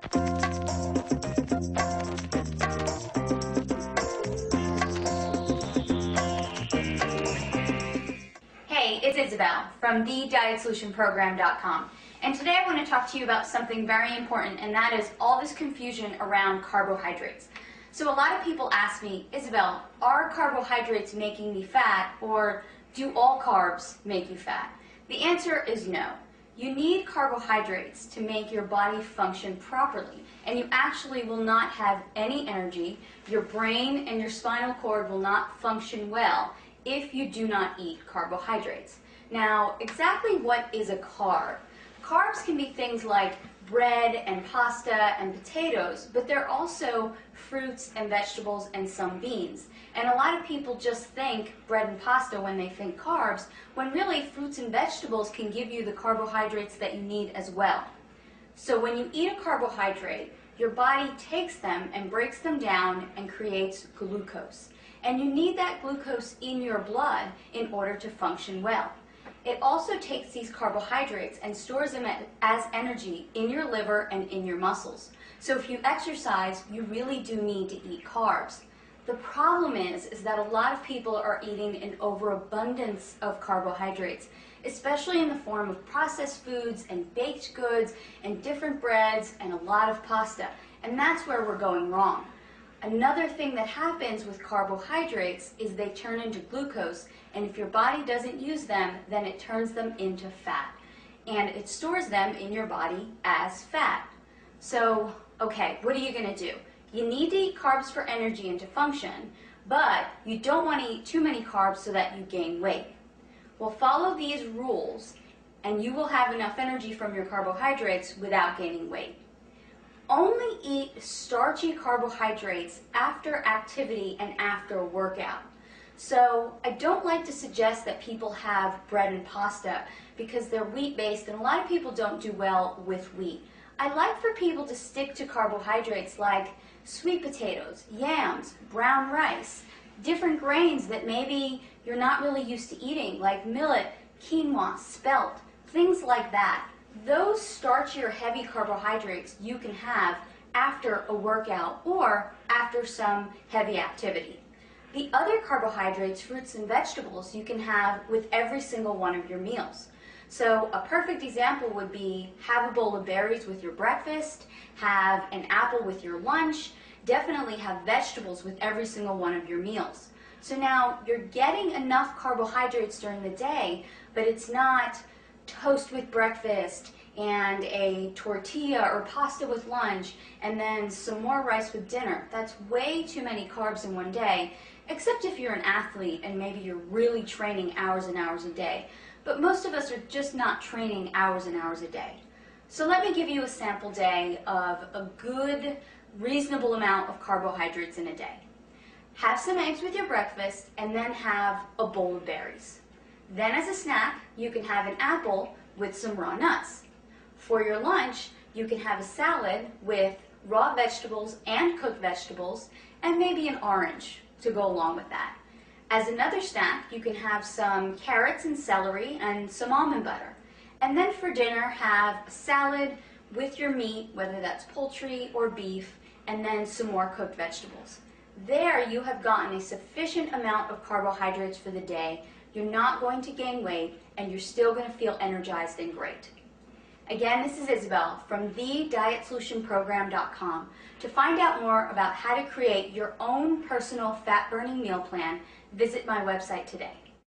Hey, it's Isabel from thedietsolutionprogram.com, and today I want to talk to you about something very important, and that is all this confusion around carbohydrates. So a lot of people ask me, Isabel, are carbohydrates making me fat, or do all carbs make you fat? The answer is no. You need carbohydrates to make your body function properly, and you actually will not have any energy. Your brain and your spinal cord will not function well if you do not eat carbohydrates. Now, exactly what is a carb? Carbs can be things like bread and pasta and potatoes, but they're also fruits and vegetables and some beans. And a lot of people just think bread and pasta when they think carbs, when really fruits and vegetables can give you the carbohydrates that you need as well. So when you eat a carbohydrate, your body takes them and breaks them down and creates glucose. And you need that glucose in your blood in order to function well. It also takes these carbohydrates and stores them as energy in your liver and in your muscles. So if you exercise, you really do need to eat carbs. The problem is that a lot of people are eating an overabundance of carbohydrates, especially in the form of processed foods and baked goods and different breads and a lot of pasta. And that's where we're going wrong. Another thing that happens with carbohydrates is they turn into glucose, and if your body doesn't use them, then it turns them into fat. And it stores them in your body as fat. So, okay, what are you going to do? You need to eat carbs for energy and to function, but you don't want to eat too many carbs so that you gain weight. Well, follow these rules, and you will have enough energy from your carbohydrates without gaining weight. Only eat starchy carbohydrates after activity and after a workout. So I don't like to suggest that people have bread and pasta because they're wheat-based, and a lot of people don't do well with wheat. I like for people to stick to carbohydrates like sweet potatoes, yams, brown rice, different grains that maybe you're not really used to eating, like millet, quinoa, spelt, things like that. Those starchy or heavy carbohydrates you can have after a workout or after some heavy activity. The other carbohydrates, fruits and vegetables, you can have with every single one of your meals. So a perfect example would be have a bowl of berries with your breakfast, have an apple with your lunch, definitely have vegetables with every single one of your meals. So now you're getting enough carbohydrates during the day, but it's not toast with breakfast and a tortilla or pasta with lunch and then some more rice with dinner. That's way too many carbs in one day, except if you're an athlete and maybe you're really training hours and hours a day. But most of us are just not training hours and hours a day. So let me give you a sample day of a good, reasonable amount of carbohydrates in a day. Have some eggs with your breakfast and then have a bowl of berries. Then as a snack, you can have an apple with some raw nuts. For your lunch, you can have a salad with raw vegetables and cooked vegetables and maybe an orange to go along with that. As another snack, you can have some carrots and celery and some almond butter. And then for dinner, have a salad with your meat, whether that's poultry or beef, and then some more cooked vegetables. There you have gotten a sufficient amount of carbohydrates for the day. You're not going to gain weight, and you're still going to feel energized and great. Again, this is Isabel from thedietsolutionprogram.com. To find out more about how to create your own personal fat-burning meal plan, visit my website today.